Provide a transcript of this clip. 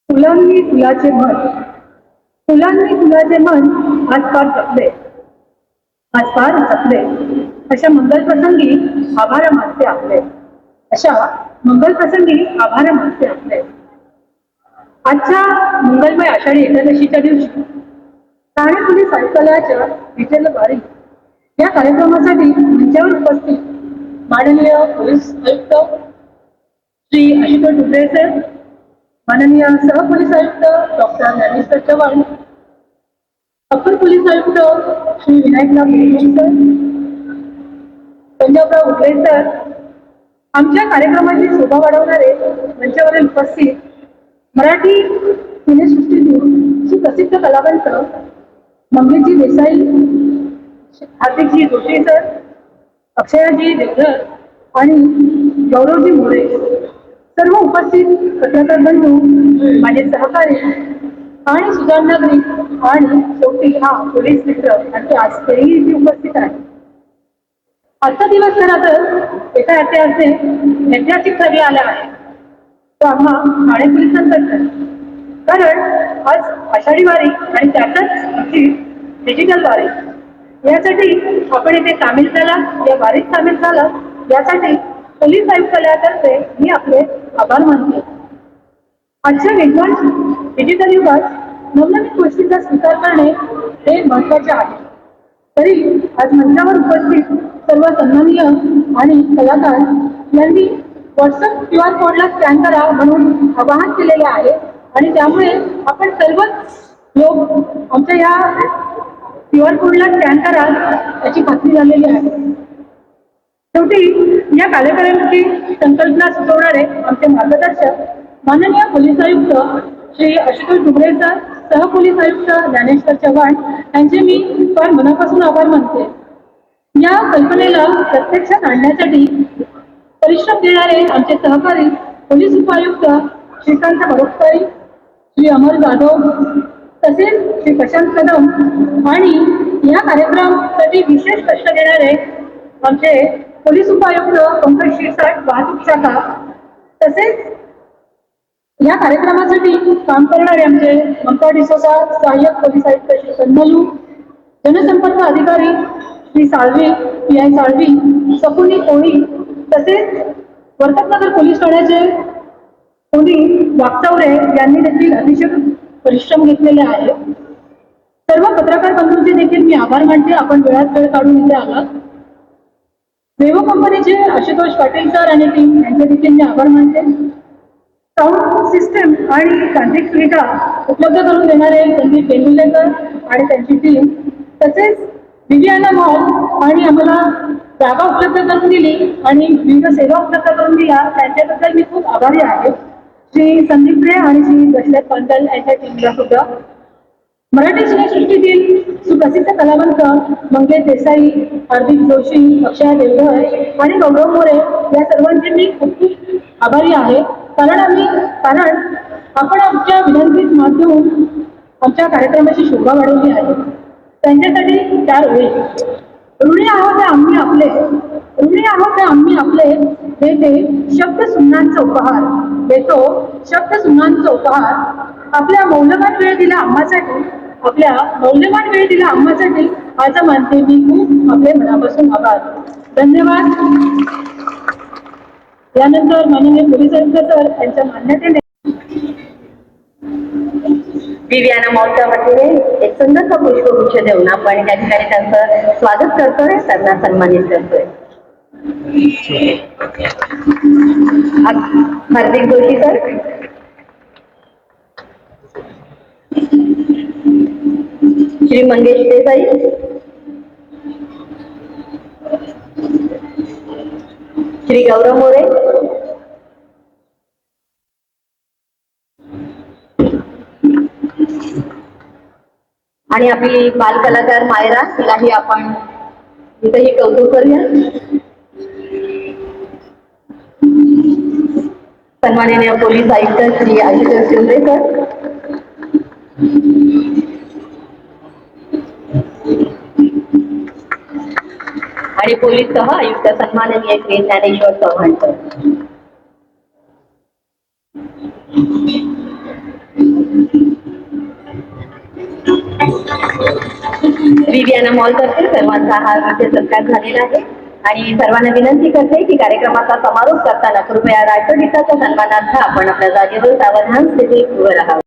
फुलांनी फुलाचे मन, फुलांनी फुलाचे मन आज फार जपले, आज फार जपले. अशा मंगल प्रसंगी आभार मानते आपले, अशा मंगल प्रसंगी आभार मानते आपले. आजच्या मंगलमय आषाढी एकादशीच्या दिवशी ठाणे पोलीस आयुक्तालयाच्या विठ्ठल वारी या कार्यक्रमासाठी मंचावर उपस्थित माननीय पोलीस आयुक्त श्री आशुतोष डुबळे सर, माननीय सहपोलीस आयुक्त doctor Dnyaneshwar Chavan, upper police आयुक्त श्री विनायकराव देशमुख सर, पंजाबराव उगले सर, आमच्या कार्यक्रमाची शोभा वाढवणारे मंचावरील उपस्थित मराठी सिनेसृष्टीतील सुप्रसिद्ध कलावंत मंगेशजी देसाई, हार्दिकजी जोशी सर, अक्षयाजी देवधर आणि गौरवजी मोरे, सर्व उपस्थित पत्रकार बंधू, माझे सहकारी आणि सुजाण नागरिक आणि शेवटी हा पोलीस मित्र आणि आज तेही उपस्थित आहे. आजचा दिवस खरा तर एका ऐतिहासिक ठरला आला आहे, तो आम्हा ठाणे पोलिसांचा. कारण आज आषाढी वारी आणि त्यातच डिजिटल वारी, यासाठी आपण इथे सामील झाला, या वारीत सामील झाला, यासाठी पोलीस आयुक्तालयातर्फे मी आपले आभार मानते. आजच्या वेगवान डिजिटल युगात नवनवीन गोष्टींचा स्वीकार करणे हे महत्त्वाचे आहे. तरी आज मंचावर उपस्थित सर्व सन्माननीय आणि कलाकार यांनी व्हॉट्सअप QR कोडला स्कॅन करा म्हणून आवाहन केलेले आहे आणि त्यामुळे आपण सर्वच लोक आमच्या या QR कोडला स्कॅन करा याची खात्री झालेली आहे. शेवटी या कार्यक्रमाची संकल्पना सुचवणारे आमचे मार्गदर्शक माननीय पोलीस आयुक्त श्री आशुतोष डुबळे सर, सहपोलीस आयुक्त ज्ञानेश्वर चव्हाण यांचे मी फार मनापासून आभार मानते. या कल्पनेला प्रत्यक्षात आणण्यासाठी परिश्रम देणारे आमचे सहकारी पोलीस उपायुक्त श्रीकांत बरोबरी, श्री अमर जाधव, तसेच श्री प्रशांत कदम आणि या कार्यक्रमासाठी विशेष कष्ट देणारे आमचे पोलीस उपायुक्त पंकज शिरसाट, वाहतूक शाखा, तसेच या कार्यक्रमासाठी काम करणारे आमचे ममता डिसोजा, सहाय्यक पोलीस आयुक्त श्री सन्मलू, जनसंपर्क अधिकारी श्री साळवी, PI साळवी, सकुनी कोळी, तसेच वर्तकनगर पोलीस ठाण्याचे पोलीस वागचौरे यांनी देखील अतिशय परिश्रम घेतलेले आहेत. सर्व पत्रकार बंधूंचे देखील मी आभार मानते, आपण वेळात वेळ काढून इथे आलात. वेवो कंपनीचे आशुतोष पाटील सर आणि टीम यांचे देखील मी आभार मानते. साऊंड सिस्टम आणि तांत्रिक सुविधा उपलब्ध करून देणारे संदीप बेंगुलेकर आणि त्यांची टीम, तसेच विवियाना मॉल आणि आम्हाला जागा उपलब्ध करून दिली आणि विविध सेवा उपलब्ध करून दिल्या, त्यांच्याबद्दल मी खूप आभारी आहे. श्री संदीप रे आणि श्री दशरथ पंतल यांच्या टीमला सुद्धा. मराठी सिनेसृष्टीतील सुप्रसिद्ध कलावंत मंगेश देसाई, हार्दिक जोशी, अक्षय देवधर आणि गौरव मोरे या सर्वांचे मी खूप खूप आभारी आहे. कारण आपण आमच्या विनंतीत मात देऊन आमच्या कार्यक्रमाची शोभा वाढवली आहे. त्यांच्यासाठी 4 ओळी. ऋणी आहोत आम्ही आपले, ऋणी आहोत आम्ही आपले, देते शब्द सुमनांचा उपहार, देतो शब्द सुमनांचा उपहार. आपल्या मौल्यवान वेळ दिला आम्हासाठी, आपल्या मौल्यवान वेळ दिला आम्हासाठी, आज मानते मी खूप आपले मनापासून आभार. धन्यवाद. यानंतर माननीय पोलीस आयुक्त सर यांच्या मान्यतेने विवियाना मॉलच्या वतीने एक सुंदरसा पुष्पगुच्छ देऊन आपण त्या ठिकाणी त्यांचं स्वागत करतोय, त्यांना सन्मानित करतोय. हार्दिक जोशी सर, श्री मंगेश देसाई, श्री गौरव मोरे, आणि आपली बाल कलाकार मायरा, तिलाही आपण इथेही कौतुक करूया. सन्माननीय पोलीस आयुक्त श्री आशुतोष डुबळे सर, आणि पोलीस सह आयुक्त सन्माननीय श्री ज्ञानेश्वर चव्हाण सर. विवियाना मॉलतर्फे सर्वांचा हा विजय सत्कार झालेला आहे आणि सर्वांना विनंती करते की कार्यक्रमाचा समारोप करताना कृपया राष्ट्रगीताच्या सन्मानार्थ आपण आपल्या जागेवर सावधान स्थितीत उभं राहावं.